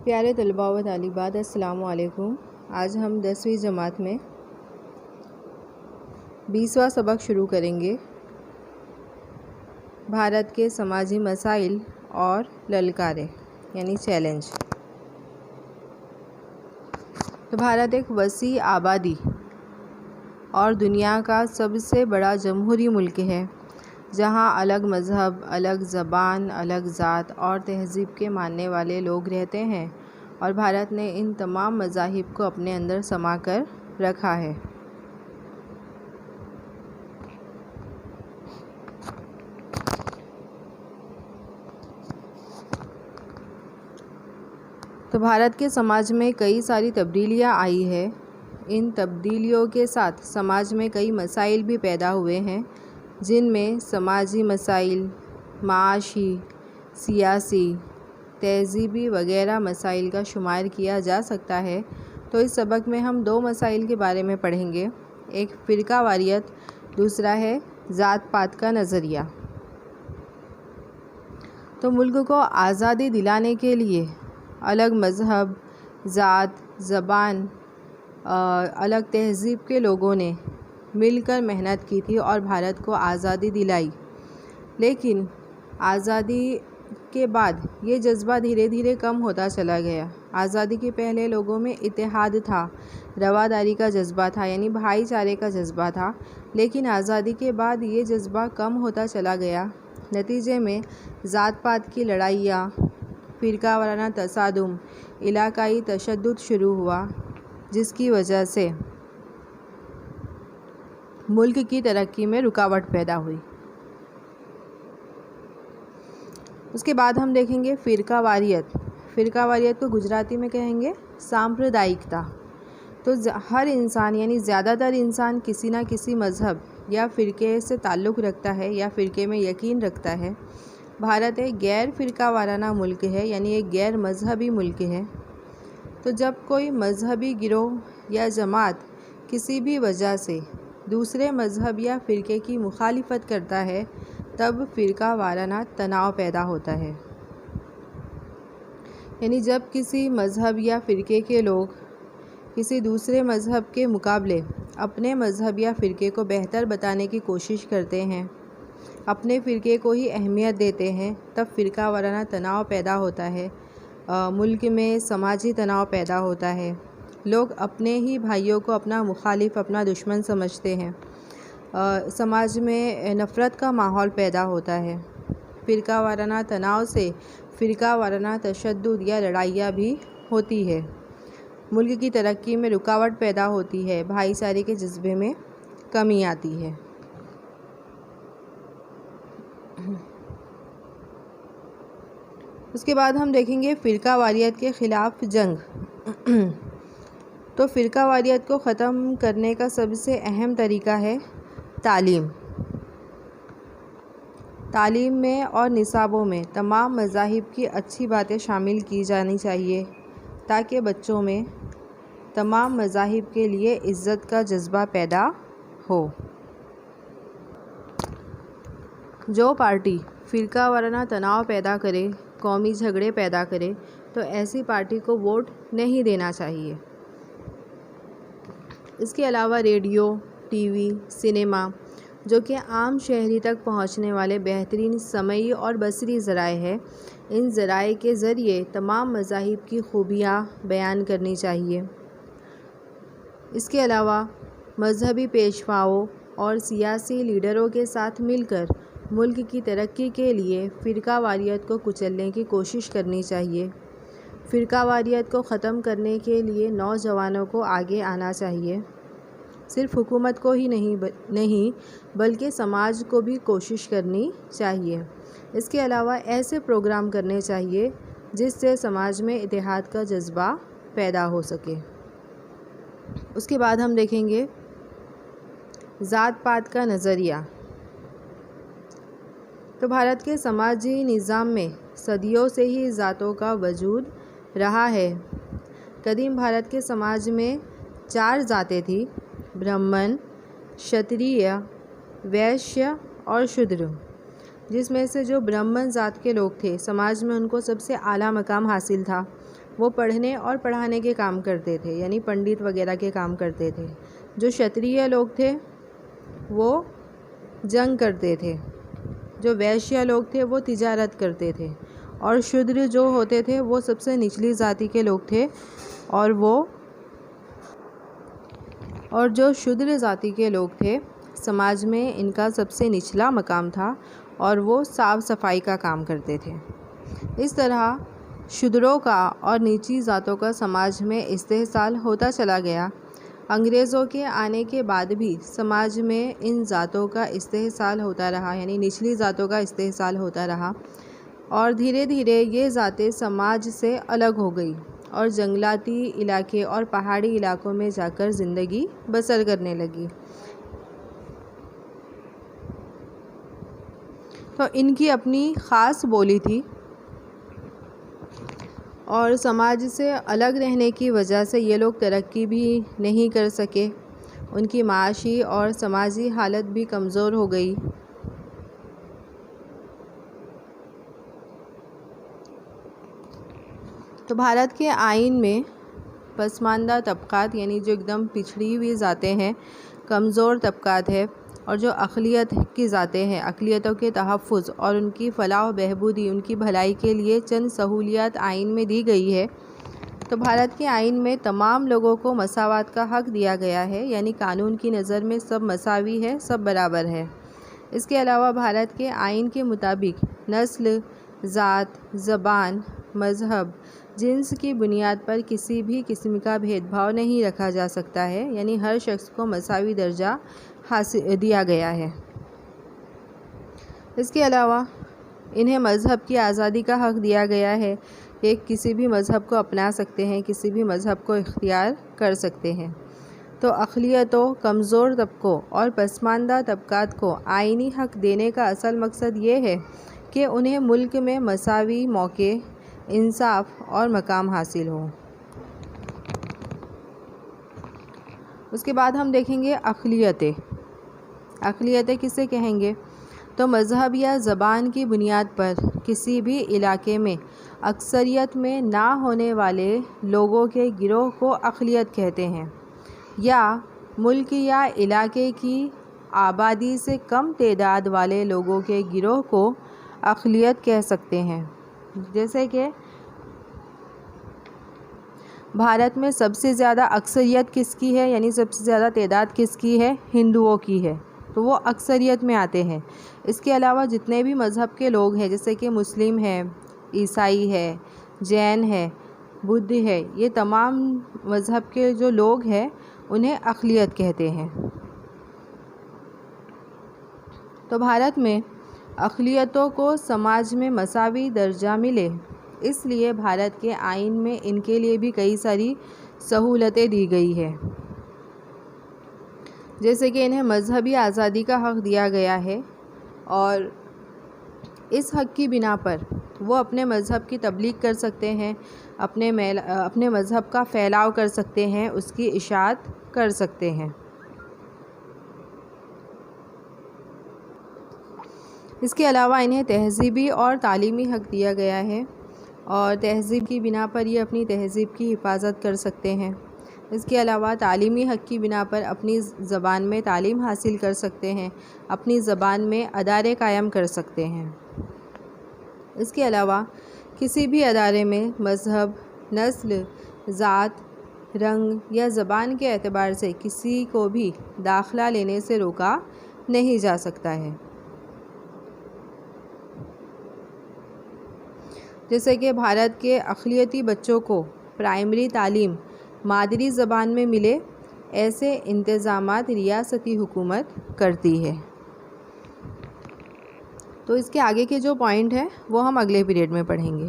پیارے طلباء و طالبات، السلام علیکم۔ آج ہم 10ویں جماعت میں 20واں سبق شروع کریں گے۔ بھارت کے سماجی مسائل اور للکاریں یعنی چیلنج۔ تو بھارت ایک وسیع آبادی اور دنیا کا سب سے بڑا جمہوری ملک ہے، جہاں الگ مذہب، الگ زبان، الگ ذات اور تہذیب کے ماننے والے لوگ رہتے ہیں، اور بھارت نے ان تمام مذاہب کو اپنے اندر سما کر رکھا ہے۔ تو بھارت کے سماج میں کئی ساری تبدیلیاں آئی ہیں۔ ان تبدیلیوں کے ساتھ سماج میں کئی مسائل بھی پیدا ہوئے ہیں، جن میں سماجی مسائل، معاشی، سیاسی، تہذیبی وغیرہ مسائل کا شمار کیا جا سکتا ہے۔ تو اس سبق میں ہم 2 مسائل کے بارے میں پڑھیں گے، ایک فرقہ واریت، دوسرا ہے ذات پات کا نظریہ۔ تو ملک کو آزادی دلانے کے لیے الگ مذہب، ذات، زبان، الگ تہذیب کے لوگوں نے مل کر محنت کی تھی اور بھارت کو آزادی دلائی۔ لیکن آزادی کے بعد یہ جذبہ دھیرے دھیرے کم ہوتا چلا گیا۔ آزادی کے پہلے لوگوں میں اتحاد تھا، رواداری کا جذبہ تھا، یعنی بھائی چارے کا جذبہ تھا، لیکن آزادی کے بعد یہ جذبہ کم ہوتا چلا گیا۔ نتیجے میں ذات پات کی لڑائیاں، فرقہ وارانہ تصادم، علاقائی تشدد شروع ہوا، جس کی وجہ سے ملک کی ترقی میں رکاوٹ پیدا ہوئی۔ اس کے بعد ہم دیکھیں گے فرقہ واریت۔ فرقہ واریت کو گجراتی میں کہیں گے سامپردائکتا۔ تو ہر انسان یعنی زیادہ تر انسان کسی نہ کسی مذہب یا فرقے سے تعلق رکھتا ہے یا فرقے میں یقین رکھتا ہے۔ بھارت ایک غیر فرقہ وارانہ ملک ہے، یعنی ایک غیر مذہبی ملک ہے۔ تو جب کوئی مذہبی گروہ یا جماعت کسی بھی وجہ سے دوسرے مذہب یا فرقے کی مخالفت کرتا ہے، تب فرقہ وارانہ تناؤ پیدا ہوتا ہے۔ یعنی جب کسی مذہب یا فرقے کے لوگ کسی دوسرے مذہب کے مقابلے اپنے مذہب یا فرقے کو بہتر بتانے کی کوشش کرتے ہیں، اپنے فرقے کو ہی اہمیت دیتے ہیں، تب فرقہ وارانہ تناؤ پیدا ہوتا ہے۔ ملک میں سماجی تناؤ پیدا ہوتا ہے۔ لوگ اپنے ہی بھائیوں کو اپنا مخالف، اپنا دشمن سمجھتے ہیں۔ سماج میں نفرت کا ماحول پیدا ہوتا ہے۔ فرقہ وارانہ تناؤ سے فرقہ وارانہ تشدد یا لڑائیاں بھی ہوتی ہے۔ ملک کی ترقی میں رکاوٹ پیدا ہوتی ہے، بھائی چارے کے جذبے میں کمی آتی ہے۔ اس کے بعد ہم دیکھیں گے فرقہ واریت کے خلاف جنگ۔ تو فرقہ واریت کو ختم کرنے کا سب سے اہم طریقہ ہے تعلیم۔ تعلیم میں اور نصابوں میں تمام مذاہب کی اچھی باتیں شامل کی جانی چاہیے، تاکہ بچوں میں تمام مذاہب کے لیے عزت کا جذبہ پیدا ہو۔ جو پارٹی فرقہ وارانہ تناؤ پیدا کرے، قومی جھگڑے پیدا کرے، تو ایسی پارٹی کو ووٹ نہیں دینا چاہیے۔ اس کے علاوہ ریڈیو، ٹی وی، سنیما، جو کہ عام شہری تک پہنچنے والے بہترین سمعی اور بصری ذرائع ہیں، ان ذرائع کے ذریعے تمام مذاہب کی خوبیاں بیان کرنی چاہیے۔ اس کے علاوہ مذہبی پیشواؤں اور سیاسی لیڈروں کے ساتھ مل کر ملک کی ترقی کے لیے فرقہ واریت کو کچلنے کی کوشش کرنی چاہیے۔ فرقہ واریت کو ختم کرنے کے لیے نوجوانوں کو آگے آنا چاہیے۔ صرف حکومت کو ہی نہیں بلکہ سماج کو بھی کوشش کرنی چاہیے۔ اس کے علاوہ ایسے پروگرام کرنے چاہیے جس سے سماج میں اتحاد کا جذبہ پیدا ہو سکے۔ اس کے بعد ہم دیکھیں گے ذات پات کا نظریہ۔ تو بھارت کے سماجی نظام میں صدیوں سے ہی ذاتوں کا وجود رہا ہے۔ قدیم بھارت کے سماج میں 4 ذاتیں تھیں: برہمن، شتریہ، ویشیہ اور شودر، جس میں سے جو برہمن ذات کے لوگ تھے، سماج میں ان کو سب سے اعلیٰ مقام حاصل تھا۔ وہ پڑھنے اور پڑھانے کے کام کرتے تھے، یعنی پنڈت وغیرہ کے کام کرتے تھے۔ جو شتریہ لوگ تھے وہ جنگ کرتے تھے، جو ویشیہ لوگ تھے وہ تجارت کرتے تھے، اور شودر جو ہوتے تھے وہ سب سے نچلی ذاتی کے لوگ تھے، اور جو شودر ذاتی کے لوگ تھے سماج میں ان کا سب سے نچلا مقام تھا، اور وہ صاف صفائی کا کام کرتے تھے۔ اس طرح شودروں کا اور نیچی ذاتوں کا سماج میں استحصال ہوتا چلا گیا۔ انگریزوں کے آنے کے بعد بھی سماج میں ان ذاتوں کا استحصال ہوتا رہا، یعنی نچلی ذاتوں کا استحصال ہوتا رہا، اور دھیرے دھیرے یہ ذاتیں سماج سے الگ ہو گئی اور جنگلاتی علاقے اور پہاڑی علاقوں میں جا کر زندگی بسر کرنے لگی۔ تو ان کی اپنی خاص بولی تھی، اور سماج سے الگ رہنے کی وجہ سے یہ لوگ ترقی بھی نہیں کر سکے، ان کی معاشی اور سماجی حالت بھی کمزور ہو گئی۔ تو بھارت کے آئین میں پسماندہ طبقات، یعنی جو ایک دم پچھڑی ہوئی ذاتیں ہیں، کمزور طبقات ہیں، اور جو اقلیت کی ذاتیں ہیں، اقلیتوں کے تحفظ اور ان کی فلاح و بہبودی، ان کی بھلائی کے لیے چند سہولیات آئین میں دی گئی ہے۔ تو بھارت کے آئین میں تمام لوگوں کو مساوات کا حق دیا گیا ہے، یعنی قانون کی نظر میں سب مساوی ہے، سب برابر ہے۔ اس کے علاوہ بھارت کے آئین کے مطابق نسل، ذات، زبان، مذہب، جنس کی بنیاد پر کسی بھی قسم کا بھید بھاؤ نہیں رکھا جا سکتا ہے، یعنی ہر شخص کو مساوی درجہ دیا گیا ہے۔ اس کے علاوہ انہیں مذہب کی آزادی کا حق دیا گیا ہے، کہ کسی بھی مذہب کو اپنا سکتے ہیں، کسی بھی مذہب کو اختیار کر سکتے ہیں۔ تو اقلیتوں، کمزور طبقوں اور پسماندہ طبقات کو آئینی حق دینے کا اصل مقصد یہ ہے کہ انہیں ملک میں مساوی موقع، انصاف اور مقام حاصل ہو۔ اس کے بعد ہم دیکھیں گے اقلیتیں۔ اقلیتیں کسے کہیں گے؟ تو مذہب یا زبان کی بنیاد پر کسی بھی علاقے میں اکثریت میں نہ ہونے والے لوگوں کے گروہ کو اقلیت کہتے ہیں، یا ملک یا علاقے کی آبادی سے کم تعداد والے لوگوں کے گروہ کو اقلیت کہہ سکتے ہیں۔ جیسے کہ بھارت میں سب سے زیادہ اکثریت کس کی ہے، یعنی سب سے زیادہ تعداد کس کی ہے؟ ہندوؤں کی ہے، تو وہ اکثریت میں آتے ہیں۔ اس کے علاوہ جتنے بھی مذہب کے لوگ ہیں، جیسے کہ مسلم ہے، عیسائی ہے، جین ہے، بدھ ہے، یہ تمام مذہب کے جو لوگ ہیں انہیں اقلیت کہتے ہیں۔ تو بھارت میں اقلیتوں کو سماج میں مساوی درجہ ملے، اس لیے بھارت کے آئین میں ان کے لیے بھی کئی ساری سہولتیں دی گئی ہے، جیسے کہ انہیں مذہبی آزادی کا حق دیا گیا ہے، اور اس حق کی بنا پر وہ اپنے مذہب کی تبلیغ کر سکتے ہیں، اپنے مذہب کا پھیلاؤ کر سکتے ہیں، اس کی اشاعت کر سکتے ہیں۔ اس کے علاوہ انہیں تہذیبی اور تعلیمی حق دیا گیا ہے، اور تہذیب کی بنا پر یہ اپنی تہذیب کی حفاظت کر سکتے ہیں۔ اس کے علاوہ تعلیمی حق کی بنا پر اپنی زبان میں تعلیم حاصل کر سکتے ہیں، اپنی زبان میں ادارے قائم کر سکتے ہیں۔ اس کے علاوہ کسی بھی ادارے میں مذہب، نسل، ذات، رنگ یا زبان کے اعتبار سے کسی کو بھی داخلہ لینے سے روکا نہیں جا سکتا ہے۔ جیسے کہ بھارت کے اقلیتی بچوں کو پرائمری تعلیم مادری زبان میں ملے، ایسے انتظامات ریاستی حکومت کرتی ہے۔ تو اس کے آگے کے جو پوائنٹ ہیں وہ ہم اگلے پیریڈ میں پڑھیں گے۔